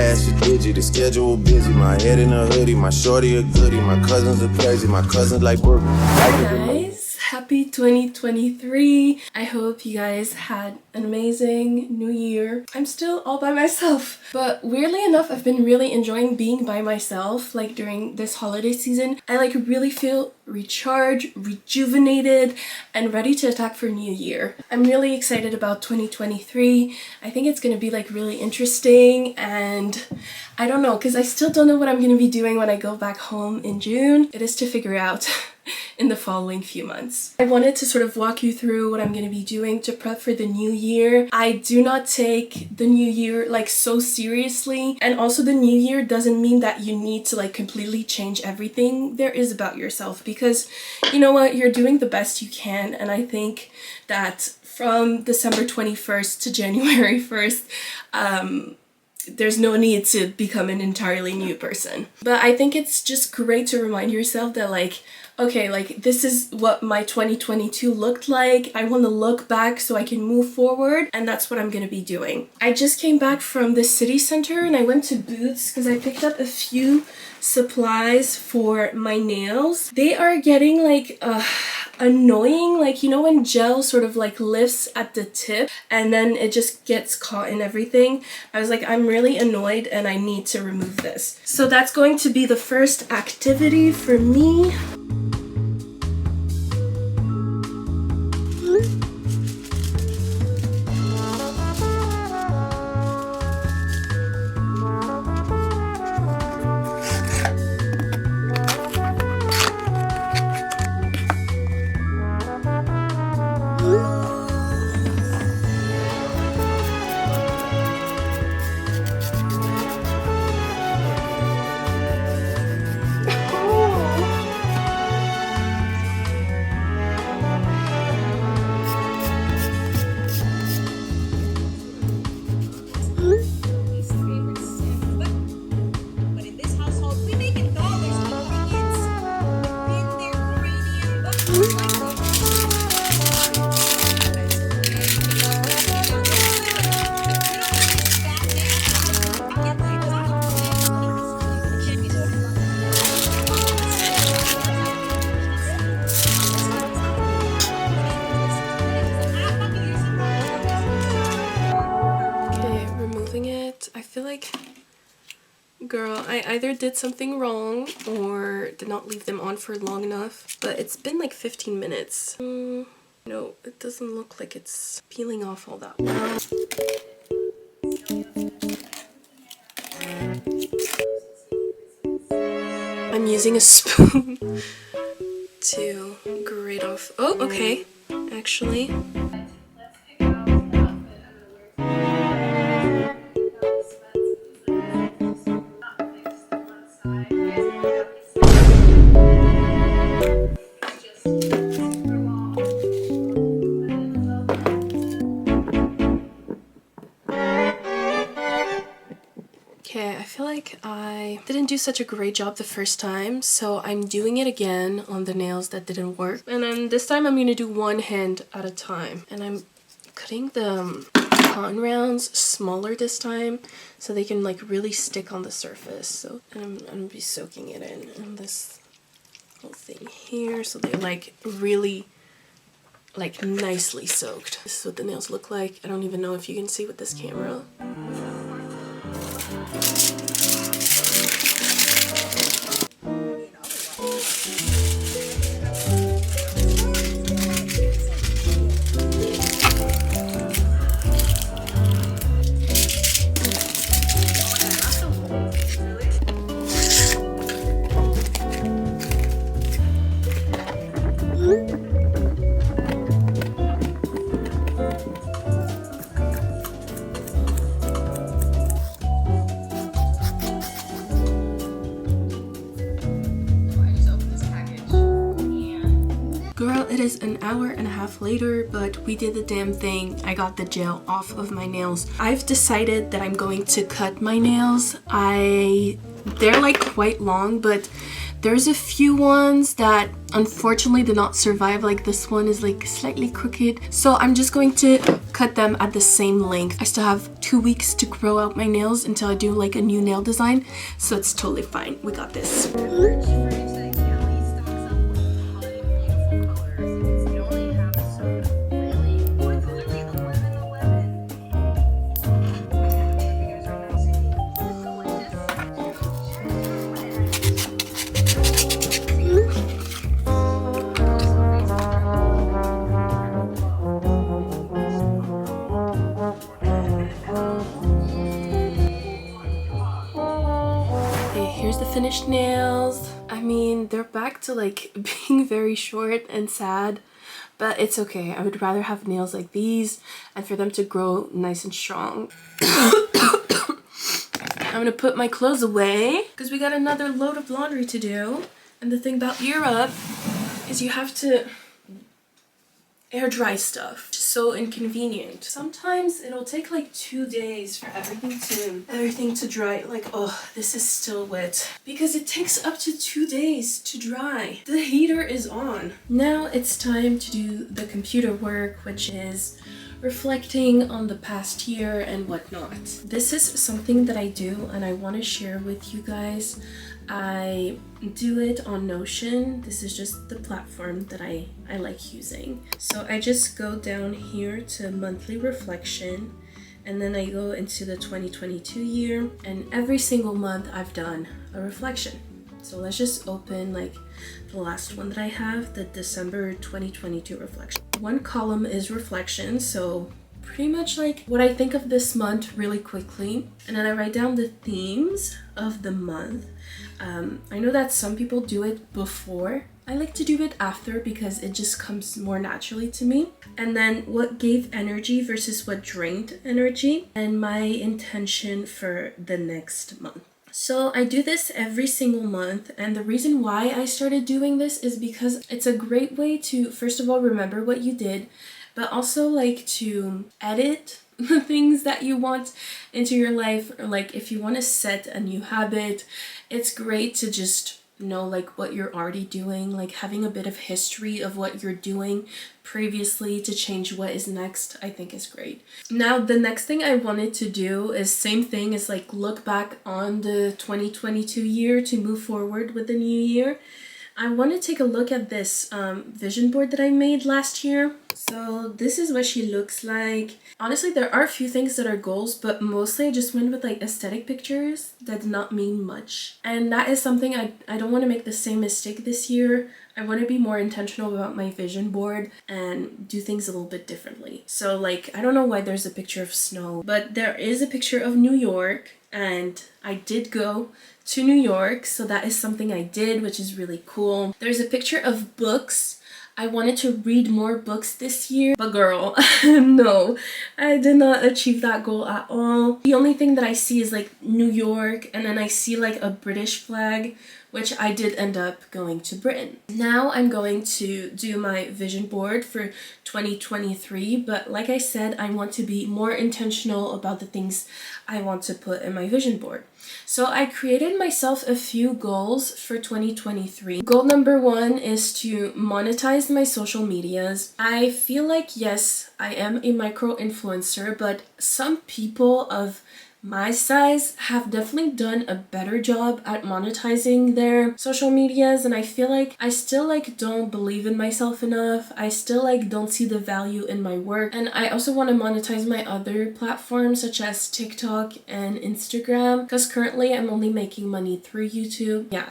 cash is digi, the schedule busy. My head in a hoodie, my shorty a goodie. My cousins are crazy, my cousins like burger. Guys, happy 2023. I hope you guys had an amazing new year. I'm still all by myself, but weirdly enough, I've been really enjoying being by myself. Like during this holiday season, I like really feel recharged, rejuvenated, and ready to attack for new year. I'm really excited about 2023. I think it's gonna be like really interesting, and I don't know, because I still don't know what I'm gonna be doing when I go back home in June. It is to figure out in the following few months. I wanted to sort of walk you through what I'm going to be doing to prep for the new year. I do not take the new year like so seriously, and also the new year doesn't mean that you need to like completely change everything there is about yourself, because you know what, you're doing the best you can, and I think that from December 21st to January 1st, there's no need to become an entirely new person. But I think it's just great to remind yourself that like, okay, like this is what my 2022 looked like. I want to look back so I can move forward, and that's what I'm going to be doing. I just came back from the city center and I went to Boots because I picked up a few supplies for my nails. They are getting like annoying, like you know when gel sort of like lifts at the tip and then it just gets caught in everything. I was like, I'm really annoyed and I need to remove this. So that's going to be the first activity for me. I feel like, girl, I either did something wrong or did not leave them on for long enough, but it's been like 15 minutes. No, it doesn't look like it's peeling off all that well. I'm using a spoon to grate off. Oh, okay, actually. Okay, I feel like I didn't do such a great job the first time, so I'm doing it again on the nails that didn't work. And then this time I'm going to do one hand at a time. And I'm cutting the cotton rounds smaller this time so they can like really stick on the surface. So and I'm going to be soaking it in this little thing here so they're like really like nicely soaked. This is what the nails look like. I don't even know if you can see with this camera. Girl, it is an hour and a half later, but we did the damn thing. I got the gel off of my nails. I've decided that I'm going to cut my nails. They're like quite long, but There's a few ones that unfortunately did not survive, like this one is like slightly crooked. So I'm just going to cut them at the same length. I still have 2 weeks to grow out my nails until I do like a new nail design. So it's totally fine. We got this. Here's the finished nails. I mean, they're back to like being very short and sad, but it's okay. I would rather have nails like these and for them to grow nice and strong. I'm gonna put my clothes away because we got another load of laundry to do. And the thing about Europe is you have to air dry stuff. So inconvenient. Sometimes it'll take like 2 days for everything to dry. Like, oh, this is still wet because it takes up to 2 days to dry. The heater is on. Now it's time to do the computer work, which is reflecting on the past year and whatnot. This is something that I do and I want to share with you guys. I do it on Notion. This is just the platform that I like using. So I just go down here to monthly reflection and then I go into the 2022 year, and every single month I've done a reflection. So let's just open like the last one that I have, the December 2022 reflection. One column is reflection, so pretty much like what I think of this month really quickly, and then I write down the themes of the month. I know that some people do it before. I like to do it after because it just comes more naturally to me. And then what gave energy versus what drained energy, and my intention for the next month. So I do this every single month, and the reason why I started doing this is because it's a great way to, first of all, remember what you did, but also like to edit the things that you want into your life, or like if you want to set a new habit, it's great to just know like what you're already doing, like having a bit of history of what you're doing previously to change what is next, I think is great. Now the next thing I wanted to do is same thing as like look back on the 2022 year to move forward with the new year. I want to take a look at this vision board that I made last year. So this is what she looks like. Honestly, there are a few things that are goals, but mostly I just went with like aesthetic pictures that did not mean much. And that is something I don't want to make the same mistake this year. I want to be more intentional about my vision board and do things a little bit differently. So like, I don't know why there's a picture of snow, but there is a picture of New York, and I did go to New York, so that is something I did, which is really cool. There's a picture of books. I wanted to read more books this year, but girl, no, I did not achieve that goal at all. The only thing that I see is like New York, and then I see like a British flag, which I did end up going to Britain. Now I'm going to do my vision board for 2023, but like I said, I want to be more intentional about the things I want to put in my vision board. So I created myself a few goals for 2023. Goal number 1 is to monetize my social medias. I feel like, yes, I am a micro influencer, but some people of my size have definitely done a better job at monetizing their social medias, and I feel like I still like don't believe in myself enough. I still like don't see the value in my work, and I also want to monetize my other platforms such as TikTok and Instagram, because currently I'm only making money through YouTube. Yeah,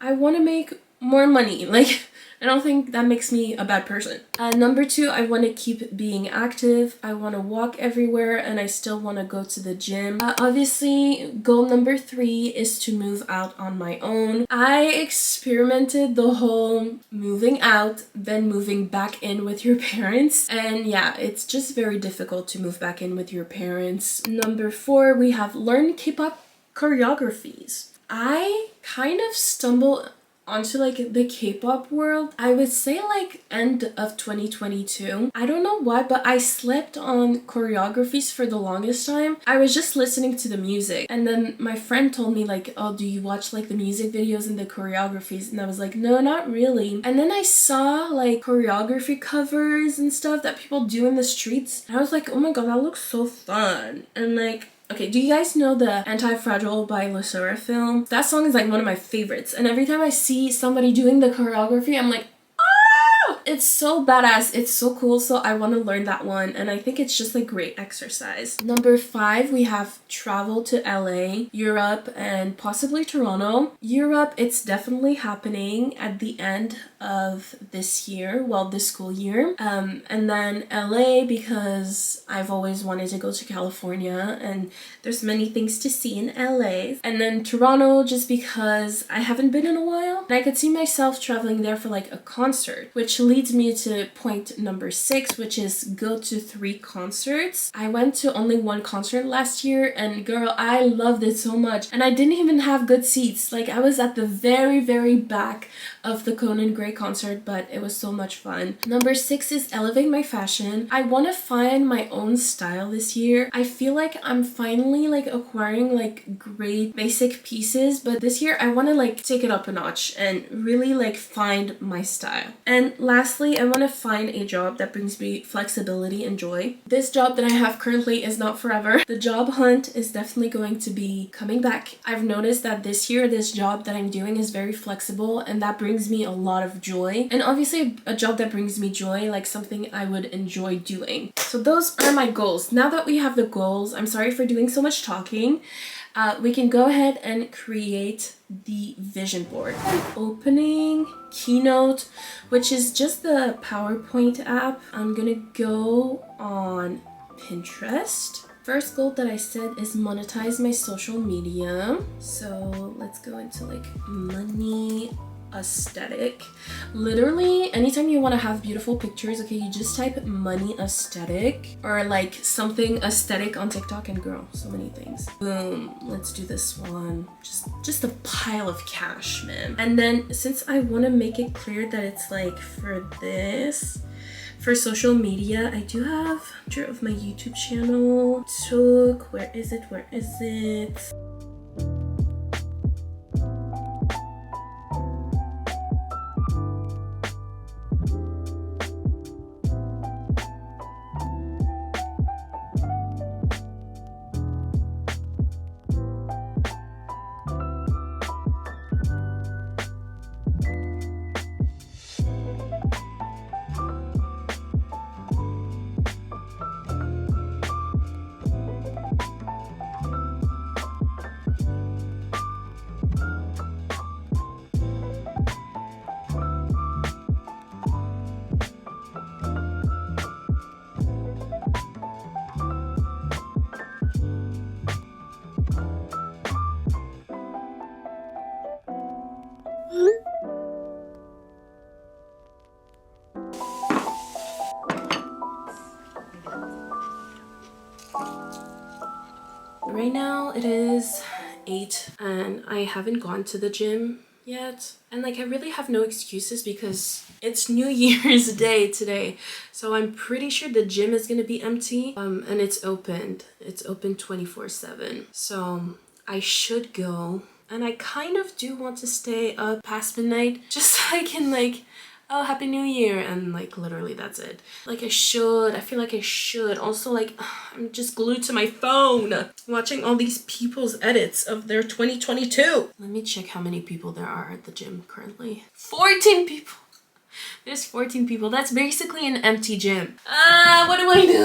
I want to make more money. Like, I don't think that makes me a bad person. Number 2, I want to keep being active. I want to walk everywhere, and I still want to go to the gym. Obviously, goal number 3 is to move out on my own. I experimented the whole moving out, then moving back in with your parents. And yeah, it's just very difficult to move back in with your parents. Number 4, we have learn K-pop choreographies. I kind of stumbled onto like the K-pop world, I would say like end of 2022. I don't know why, but I slept on choreographies for the longest time. I was just listening to the music, and then my friend told me like, oh, do you watch like the music videos and the choreographies? And I was like, no, not really. And then I saw like choreography covers and stuff that people do in the streets, and I was like, oh my god, that looks so fun. And like, okay, do you guys know the Anti-Fragile by lmaooooo film? That song is like one of my favorites, and every time I see somebody doing the choreography, I'm like, oh, it's so badass, it's so cool, so I want to learn that one, and I think it's just a great exercise. Number 5, we have travel to LA, Europe, and possibly Toronto. Europe, it's definitely happening at the end of this year, well, this school year, and then LA because I've always wanted to go to California and there's many things to see in LA, and then Toronto just because I haven't been in a while and I could see myself traveling there for like a concert, which leads me to point number 6, which is go to 3 concerts. I went to only 1 concert last year, and girl, I loved it so much, and I didn't even have good seats. Like, I was at the very back of the Conan Gray concert, but it was so much fun. Number 6 is elevate my fashion. I want to find my own style this year. I feel like I'm finally like acquiring like great basic pieces, but this year I want to like take it up a notch and really like find my style. And lastly, I want to find a job that brings me flexibility and joy. This job that I have currently is not forever. The job hunt is definitely going to be coming back. I've noticed that this year this job that I'm doing is very flexible, and that brings me a lot of joy, and obviously a job that brings me joy, like something I would enjoy doing. So those are my goals. Now that we have the goals, I'm sorry for doing so much talking, we can go ahead and create the vision board. I'm opening Keynote, which is just the PowerPoint app. I'm gonna go on Pinterest. First goal that I said is monetize my social media. So let's go into like money aesthetic. Literally anytime you want to have beautiful pictures, okay, you just type money aesthetic or like something aesthetic on TikTok, and girl, so many things. Boom, let's do this one. Just a pile of cash, man. And then since I want to make it clear that it's like for this, for social media, I do have a picture of my YouTube channel. Where is it? Right now it is 8 and I haven't gone to the gym yet, and like I really have no excuses because it's New Year's Day today, so I'm pretty sure the gym is gonna be empty, and it's open 24/7, so I should go. And I kind of do want to stay up past midnight just so I can like, oh, Happy New Year, and like literally that's it. Like I feel like I should. Also, like, I'm just glued to my phone watching all these people's edits of their 2022. Let me check how many people there are at the gym currently. 14 people. There's 14 people. That's basically an empty gym. What do I do?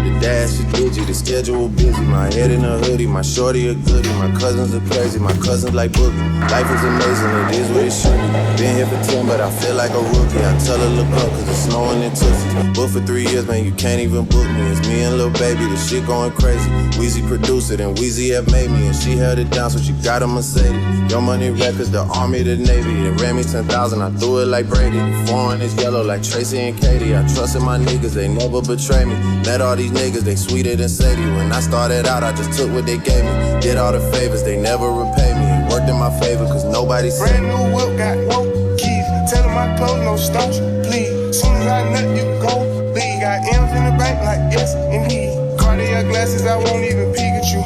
The dash is busy, the schedule busy. My head in a hoodie, my shorty a goodie. My cousins are crazy, my cousins like boogie. Life is amazing, it is what it should be. Been here for 10, but I feel like a rookie. I tell her look up, cause it's snowing in Tootsie. Booked for 3 years, man, you can't even book me. It's me and Lil Baby, the shit going crazy. Weezy produced it, and Weezy have made me. And she held it down, so she got a Mercedes. Your Money Records, the Army, the Navy. They ran me 10,000, I threw it like Brady. Foreign is yellow like Tracy and Katie. I trusted my niggas, they never betray me. Met all these niggas, they sweeter than Sadie. When I started out, I just took what they gave me. Did all the favors, they never repay me. Worked in my my favor, cause nobody said. Brand new whip, got woke keys. Tell him my clothes, no starch, please. Soon as I nut, you go leave. Got M's in the bank, like yes, indeed. Cartier glasses, I won't even Pikachu.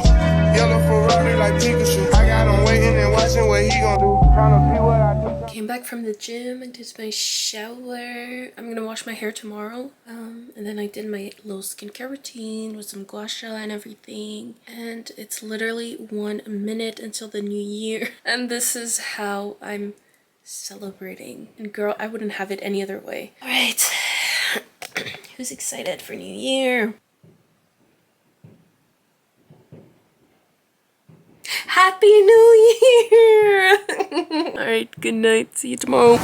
Yellow Ferrari like Pikachu. I got him waiting and watching what he gon' do. Tryna see what I do. Came back from the gym and did my shower. I'm gonna wash my hair tomorrow. And then I did my little skincare routine with some gua sha and everything. And it's literally 1 minute until the new year. And this is how I'm celebrating. And girl, I wouldn't have it any other way. All right. Who's excited for New Year? Happy New Year! Alright, good night. See you tomorrow.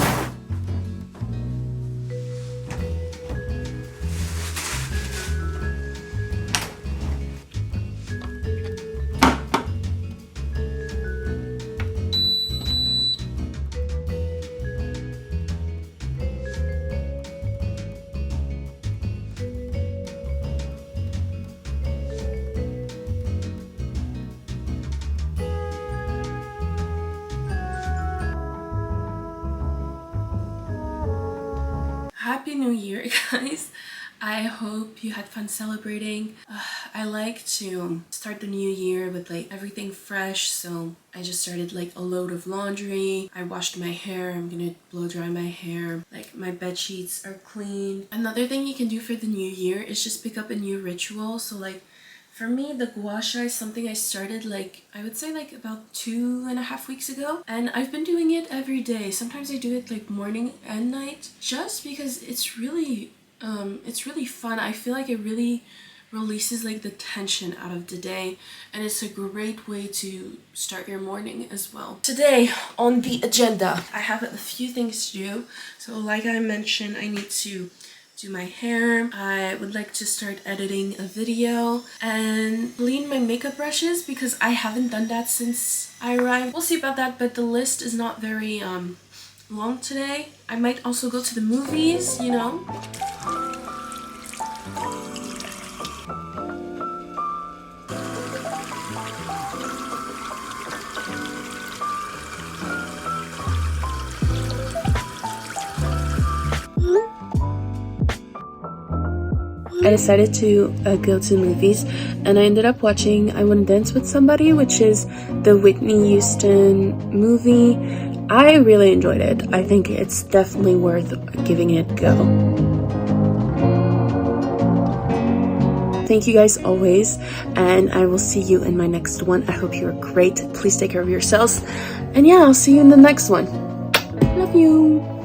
Happy New Year, guys. I hope you had fun celebrating. I like to start the new year with like everything fresh, so I just started like a load of laundry. I washed my hair. I'm gonna blow dry my hair. Like my bed sheets are clean. Another thing you can do for the new year is just pick up a new ritual. So like for me, the gua sha is something I started like, I would say like about 2.5 weeks ago. And I've been doing it every day. Sometimes I do it like morning and night just because it's really fun. I feel like it really releases like the tension out of the day. And it's a great way to start your morning as well. Today on the agenda, I have a few things to do. So like I mentioned, I need to do my hair. I would like to start editing a video and clean my makeup brushes because I haven't done that since I arrived. We'll see about that, but the list is not very long today. I might also go to the movies, you know. I decided to go to the movies and I ended up watching I Wanna Dance with Somebody, which is the Whitney Houston movie. I really enjoyed it. I think it's definitely worth giving it a go. Thank you guys always, and I will see you in my next one. I hope you're great. Please take care of yourselves. And yeah, I'll see you in the next one. Love you.